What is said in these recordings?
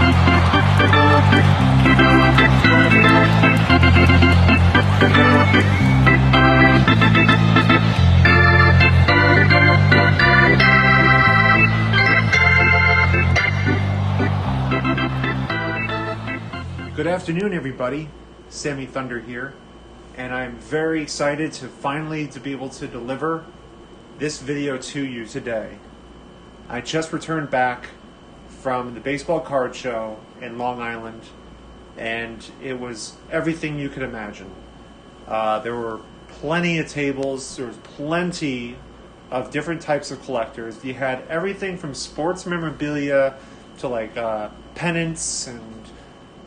Good afternoon, everybody. Sammy Thunder here, and I'm very excited to finally be able to deliver this video to you today. I just returned back from the baseball card show in Long Island, and it was everything you could imagine. There were plenty of tables. There was plenty of different types of collectors. You had everything from sports memorabilia to like pennants and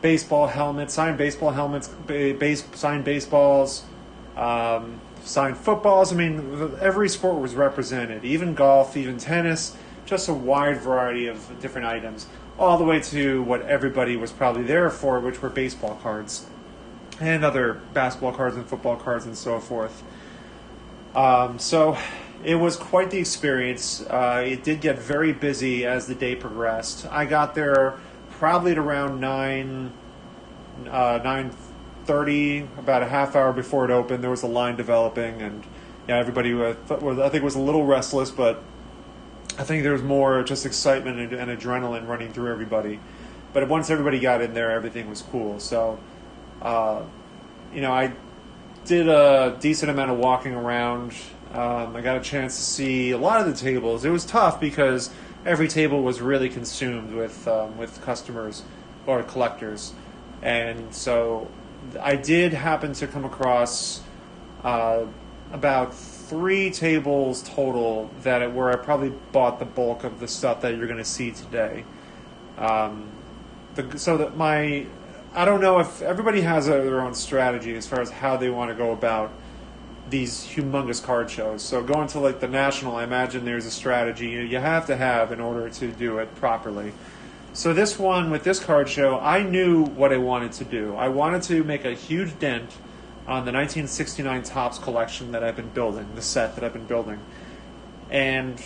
baseball helmets, signed baseball helmets, signed baseballs, signed footballs. I mean, every sport was represented, even golf, even tennis, just a wide variety of different items, all the way to what everybody was probably there for, which were baseball cards and other basketball cards and football cards and so forth. So it was quite the experience. It did get very busy as the day progressed. I got there probably at around 9:30, about a half hour before it opened. There was a line developing, and yeah, everybody I think was a little restless, but I think there was more just excitement and adrenaline running through everybody. But once everybody got in there, everything was cool. So, I did a decent amount of walking around. I got a chance to see a lot of the tables. It was tough because every table was really consumed with customers or collectors, and so I did happen to come across about 3 tables total where I probably bought the bulk of the stuff that you're going to see today. I don't know if everybody has their own strategy as far as how they want to go about these humongous card shows. So going to like the National, I imagine there's a strategy you have to have in order to do it properly. So this one, with this card show, I knew what I wanted to do. I wanted to make a huge dent on the 1969 Topps collection that I've been building, the set that I've been building. And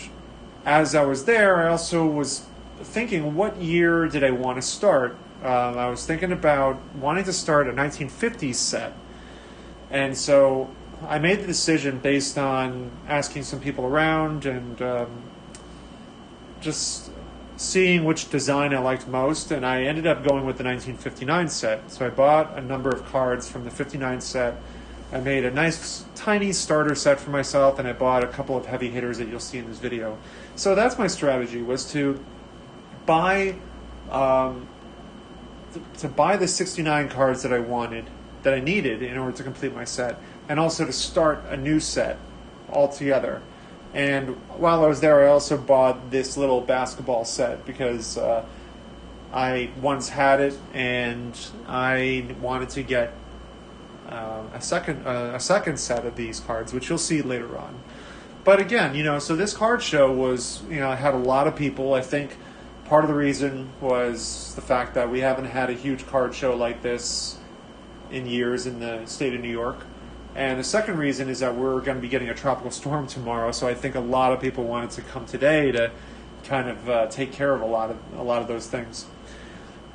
as I was there, I also was thinking, what year did I want to start? I was thinking about wanting to start a 1950s set. And so I made the decision based on asking some people around and just seeing which design I liked most, and I ended up going with the 1959 set. So I bought a number of cards from the 59 set. I made a nice tiny starter set for myself, and I bought a couple of heavy hitters that you'll see in this video. So that's my strategy, was to buy the 69 cards that I needed in order to complete my set, and also to start a new set altogether. And while I was there, I also bought this little basketball set because I once had it, and I wanted to get a second set of these cards, which you'll see later on. But again, so this card show was, I had a lot of people. I think part of the reason was the fact that we haven't had a huge card show like this in years in the state of New York. And the second reason is that we're going to be getting a tropical storm tomorrow, so I think a lot of people wanted to come today to kind of take care of a lot of those things.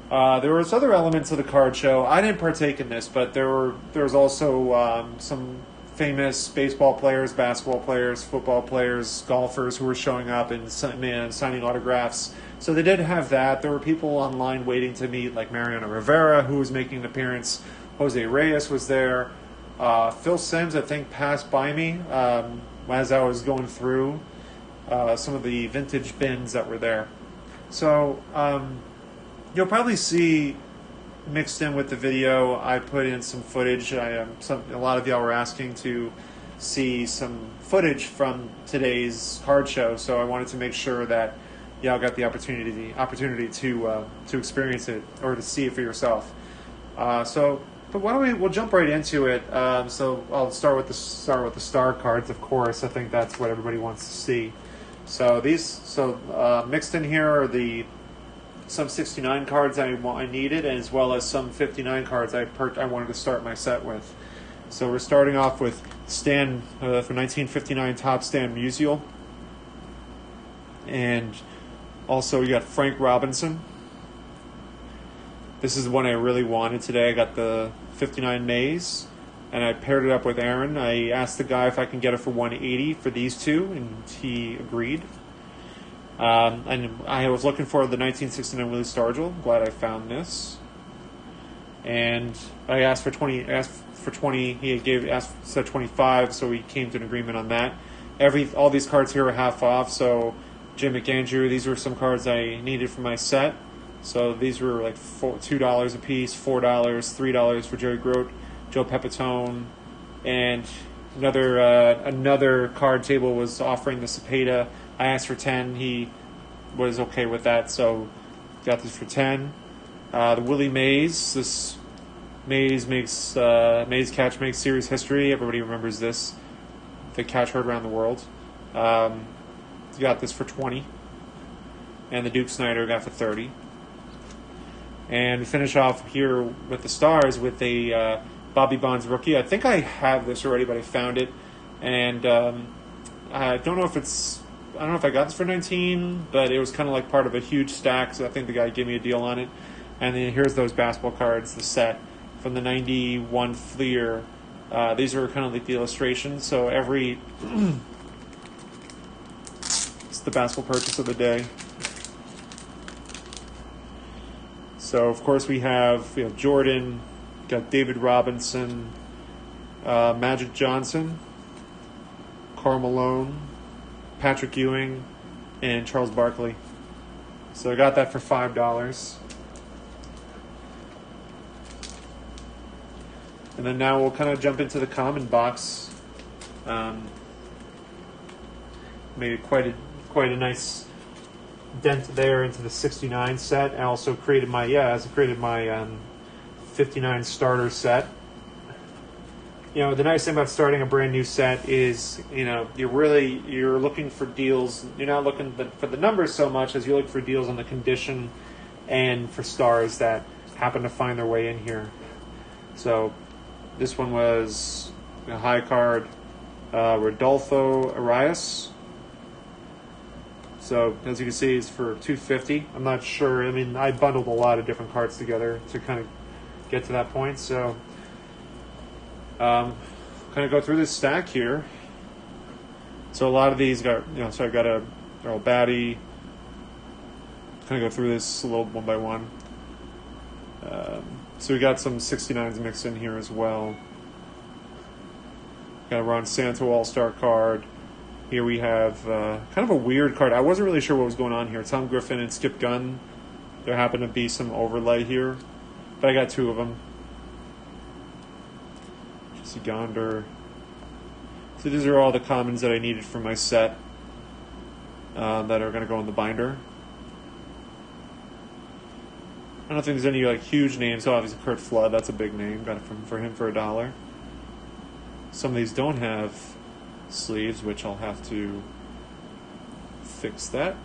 There was other elements of the card show. I didn't partake in this, but there was also some famous baseball players, basketball players, football players, golfers who were showing up and signing autographs. So they did have that. There were people online waiting to meet, like Mariano Rivera, who was making an appearance. Jose Reyes was there. Phil Simms, I think, passed by me as I was going through some of the vintage bins that were there. So you'll probably see mixed in with the video, I put in some footage. A lot of y'all were asking to see some footage from today's card show, so I wanted to make sure that y'all got the opportunity to experience it or to see it for yourself. But why don't we'll jump right into it. So I'll start with the star cards, of course. I think that's what everybody wants to see. So mixed in here are some 69 cards I needed, as well as some 59 cards I wanted to start my set with. So we're starting off with Stan for 1959 Topps Stan Musial, and also you got Frank Robinson, This is the one I really wanted today. I got the 59 Mays, and I paired it up with Aaron. I asked the guy if I can get it for 180 for these two, and he agreed. And I was looking for the 1969 Willie Stargell. Glad I found this. And I asked for 20. He said 25, so we came to an agreement on that. All these cards here are half off. So Jim McAndrew, these were some cards I needed for my set. So these were like $2 a piece, $4, $3 for Jerry Grote, Joe Pepitone, and another card table was offering the Cepeda. I asked for 10. He was okay with that, so got this for 10. The Willie Mays. This Mays catch makes series history. Everybody remembers this. The catch heard around the world. Got this for 20. And the Duke Snider got for 30. And we finish off here with the Stars with a Bobby Bonds rookie. I think I have this already, but I found it. And I don't know if I got this for 19, but it was kind of like part of a huge stack, so I think the guy gave me a deal on it. And then here's those basketball cards, the set from the 91 Fleer. These are kind of like the illustrations, so it's the basketball purchase of the day. So, of course, we have Jordan, got David Robinson, Magic Johnson, Karl Malone, Patrick Ewing, and Charles Barkley. So I got that for $5. And then now we'll kind of jump into the common box. Made quite a nice dent there into the 69 set. I also created my 59 starter set. The nice thing about starting a brand new set is, you're looking for deals. You're not looking for the numbers so much as you look for deals on the condition and for stars that happen to find their way in here. So this one was a high card, Rodolfo Arias. So as you can see, it's for $250. I'm not sure. I mean, I bundled a lot of different cards together to kind of get to that point. So kind of go through this stack here. So a lot of these got, so I got a Earl Batty. Kind of go through this a little one by one. So we got some 69s mixed in here as well. Got a Ron Santo All-Star card. Here we have kind of a weird card. I wasn't really sure what was going on here. Tom Griffin and Skip Gunn. There happened to be some overlay here, but I got two of them. Jesse Gonder. So these are all the commons that I needed for my set that are going to go in the binder. I don't think there's any huge names. So obviously Kurt Flood, that's a big name. Got it for him for $1. Some of these don't have sleeves, which I'll have to fix that.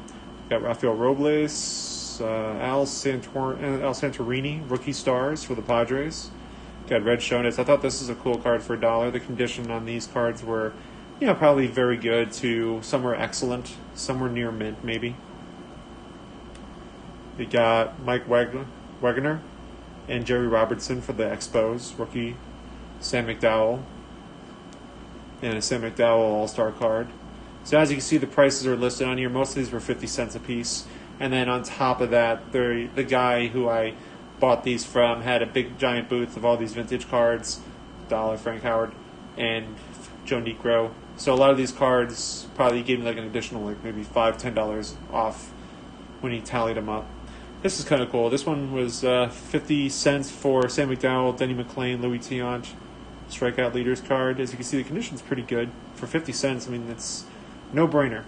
Got Rafael Robles, Al Santorini, rookie stars for the Padres. Got Red Shonis. I thought this is a cool card for $1. The condition on these cards were, probably very good to some were excellent, some were near mint maybe. We got Mike Wegener and Jerry Robertson for the Expos, rookie. Sam McDowell. And a Sam McDowell All-Star card. So as you can see, the prices are listed on here. Most of these were 50 cents a piece. And then on top of that, the guy who I bought these from had a big giant booth of all these vintage cards. Frank Howard, and Joe Negro. So a lot of these cards probably gave me an additional maybe $5, $10 off when he tallied them up. This is kind of cool. This one was 50 cents for Sam McDowell, Denny McClain, Louis Tiant. Strikeout leaders card. As you can see, the condition's pretty good. For 50 cents, I mean, it's no-brainer.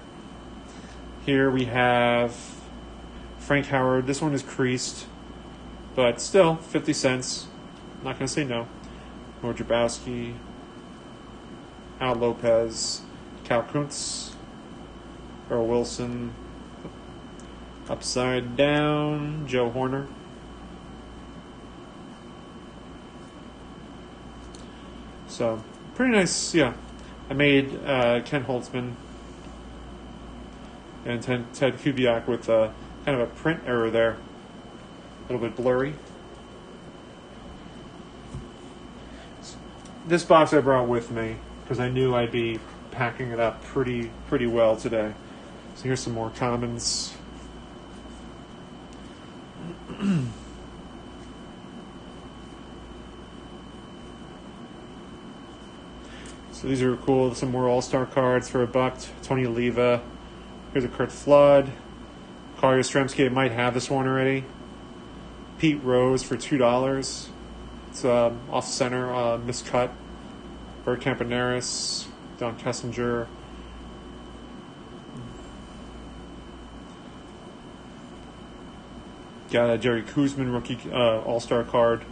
Here we have Frank Howard. This one is creased, but still, 50 cents. I'm not going to say no. Moe Grabowski, Al Lopez, Cal Kuntz, Earl Wilson, Upside Down, Joe Horner. So, pretty nice, yeah. I made Ken Holtzman and Ted Kubiak with kind of a print error there. A little bit blurry. this box I brought with me because I knew I'd be packing it up pretty well today. So here's some more commons. So these are cool. Some more All-Star cards for $1. Tony Oliva. Here's a Kurt Flood. Carl Yastrzemski, I might have this one already. Pete Rose for $2. It's off center, miscut. Bert Campaneris, Don Kessinger. Got a Jerry Kuzman rookie All-Star card.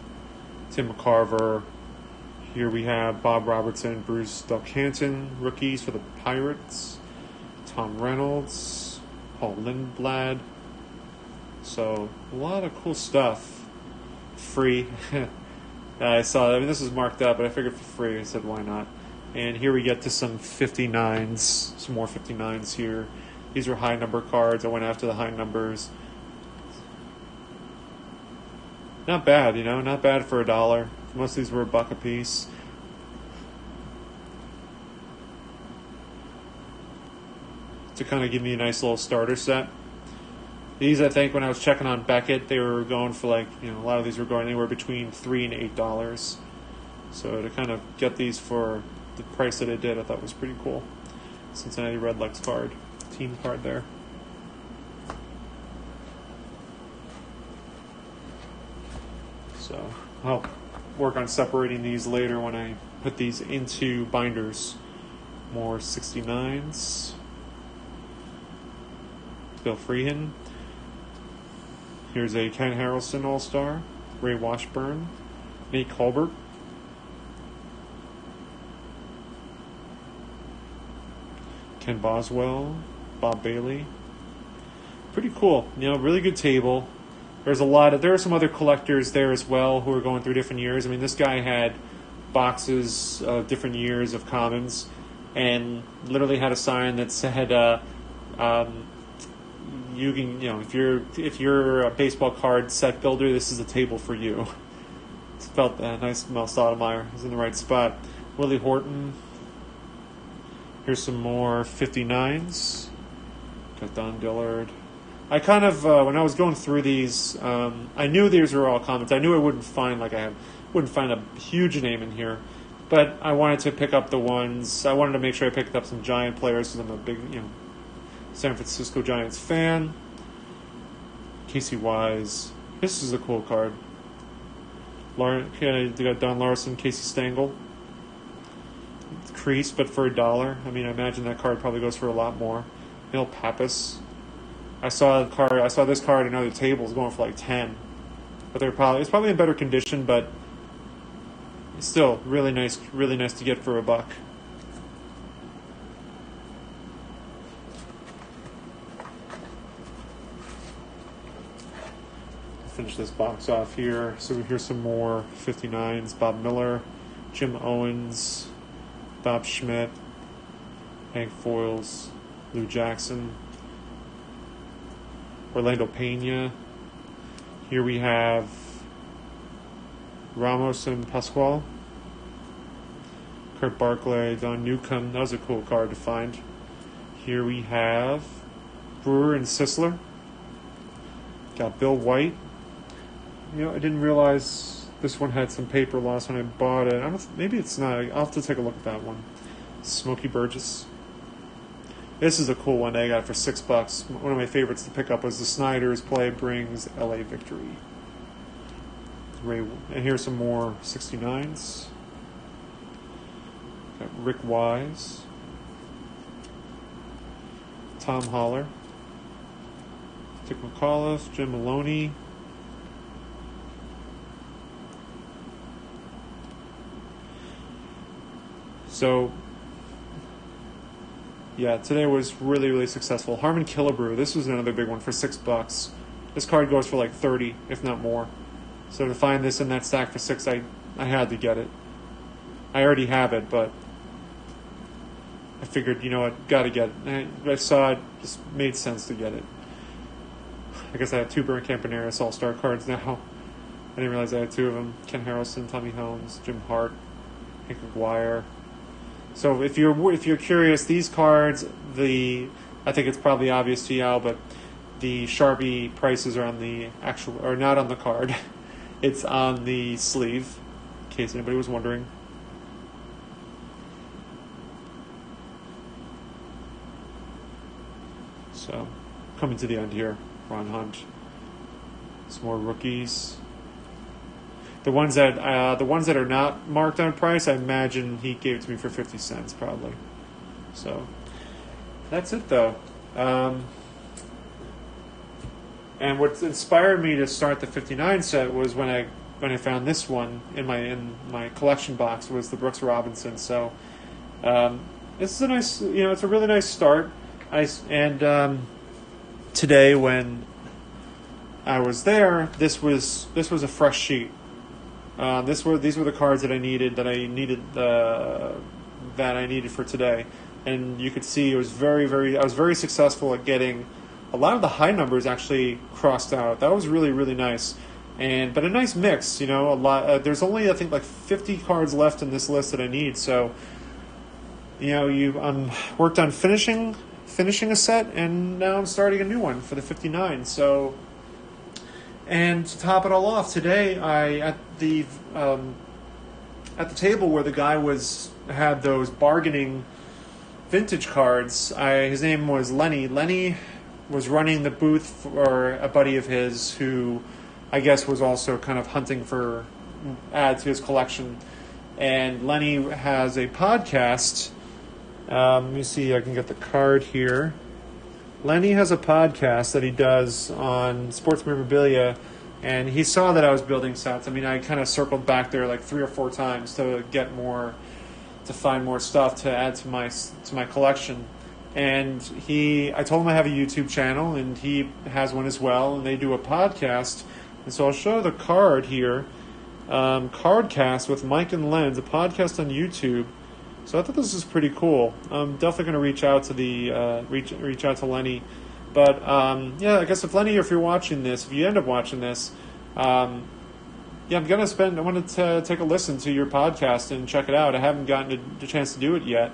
Tim McCarver. Here we have Bob Robertson, Bruce Delcanton, rookies for the Pirates. Tom Reynolds, Paul Lindblad. So, a lot of cool stuff. Free. I saw, this is marked up, but I figured for free. I said, why not? And here we get to some 59s, some more 59s here. These are high number cards. I went after the high numbers. Not bad, not bad for $1. Most of these were $1 a piece. To kind of give me a nice little starter set. These, I think, when I was checking on Beckett, they were going for a lot of these were going anywhere between $3 and $8. So to kind of get these for the price that I did, I thought was pretty cool. Cincinnati Redlegs card, team card there. So I'll work on separating these later when I put these into binders. More 69s. Bill Freehan. Here's a Ken Harrelson All-Star. Ray Washburn. Nate Colbert. Ken Boswell. Bob Bailey. Pretty cool. Really good table. There are some other collectors there as well who are going through different years. I mean, this guy had boxes of different years of commons and literally had a sign that said, you can, if you're a baseball card set builder, this is a table for you. It's felt nice. Mel Stottlemyre is in the right spot. Willie Horton. Here's some more 59s. Got Don Dillard. I kind of, when I was going through these, I knew these were all commons. I knew I wouldn't find a huge name in here, but I wanted to pick up the ones. I wanted to make sure I picked up some Giant players because I'm a big, San Francisco Giants fan. Casey Wise. This is a cool card. They got Don Larson, Casey Stengel. It's creased, but for $1. I mean, I imagine that card probably goes for a lot more. Neil Pappas. I saw this card in other tables going for like 10. But it's probably in better condition, but it's still really nice to get for $1. Finish this box off here. So here's some more 59s. Bob Miller, Jim Owens, Bob Schmidt, Hank Foils, Lou Jackson, Orlando Pena. Here we have Ramos and Pascual, Kurt Barclay, Don Newcomb. That was a cool card to find. Here we have Brewer and Sisler. Got Bill White. I didn't realize this one had some paper loss when I bought it. Maybe it's not. I'll have to take a look at that one. Smokey Burgess. This is a cool one I got for $6. One of my favorites to pick up was the Snyder's play brings LA victory. And here's some more 69s. Got Rick Wise. Tom Holler. Dick McAuliffe. Jim Maloney. So, yeah, today was really successful. Harmon Killebrew, this was another big one for $6. This card goes for like 30, if not more. So to find this in that stack for $6, I had to get it. I already have it, but I figured, gotta get it. I saw it, just made sense to get it. I guess I have 2 Bert Campaneris All-Star cards now. I didn't realize I had 2 of them. Ken Harrelson, Tommy Helms, Jim Hart, Hank McGuire. So if you're curious, these cards, I think it's probably obvious to y'all, but the Sharpie prices are on the actual, or not on the card. It's on the sleeve, in case anybody was wondering. So, coming to the end here, Ron Hunt. Some more rookies. The ones that are not marked on price, I imagine he gave it to me for 50 cents, probably. So, that's it though. And what inspired me to start the 59 set was when I found this one in my collection box, was the Brooks Robinson. So this is a nice, it's a really nice start. Today when I was there, this was a fresh sheet. These were the cards that I needed for today, and you could see I was very successful at getting a lot of the high numbers actually crossed out. That was really, really nice. But a nice mix, there's only, I think, like 50 cards left in this list that I need. So, you worked on finishing a set, and now I'm starting a new one for the 59. So, and to top it all off, today at the table where the guy had those bargaining vintage cards, his name was Lenny. Lenny was running the booth for a buddy of his who I guess was also kind of hunting for add to his collection. And Lenny has a podcast. Let me see, I can get the card here. Lenny has a podcast that he does on sports memorabilia, and he saw that I was building sets. I mean, I kind of circled back there like 3 or 4 times to find more stuff to add to my collection. And I told him I have a YouTube channel, and he has one as well, and they do a podcast. And so I'll show the card here, CardKast with Mike and Len's, a podcast on YouTube. So I thought this was pretty cool. I'm definitely going to reach out to reach out to Lenny. But I guess if Lenny, if you're watching this, if you end up watching this, I wanted to take a listen to your podcast and check it out. I haven't gotten the chance to do it yet.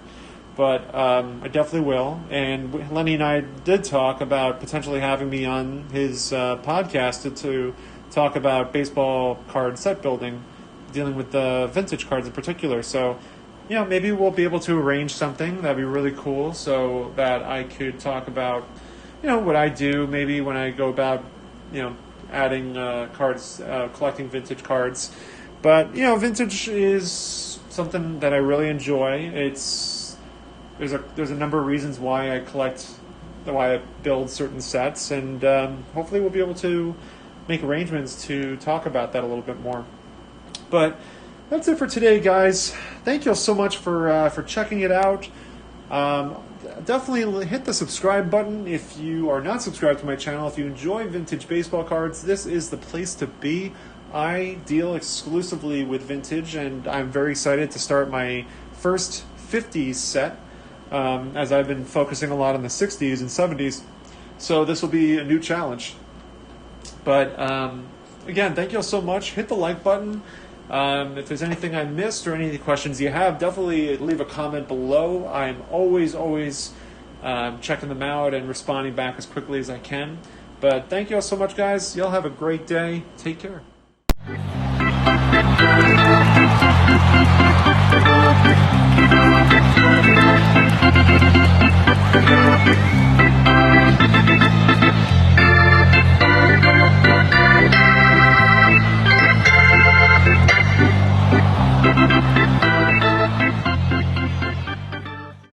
But I definitely will. And Lenny and I did talk about potentially having me on his podcast to talk about baseball card set building, dealing with the vintage cards in particular. So, maybe we'll be able to arrange something. That'd be really cool, so that I could talk about, what I do, maybe when I go about, adding cards, collecting vintage cards. But, vintage is something that I really enjoy. There's a number of reasons why I build certain sets, and hopefully we'll be able to make arrangements to talk about that a little bit more. But that's it for today, guys. Thank you all so much for checking it out. Definitely hit the subscribe button if you are not subscribed to my channel. If you enjoy vintage baseball cards, this is the place to be. I deal exclusively with vintage, and I'm very excited to start my first 50s set. As I've been focusing a lot on the 60s and 70s. So this will be a new challenge. But again, thank you all so much. Hit the like button. If there's anything I missed or any questions you have, definitely leave a comment below. I'm always checking them out and responding back as quickly as I can. But thank you all so much, guys. Y'all have a great day. Take care. Thank you.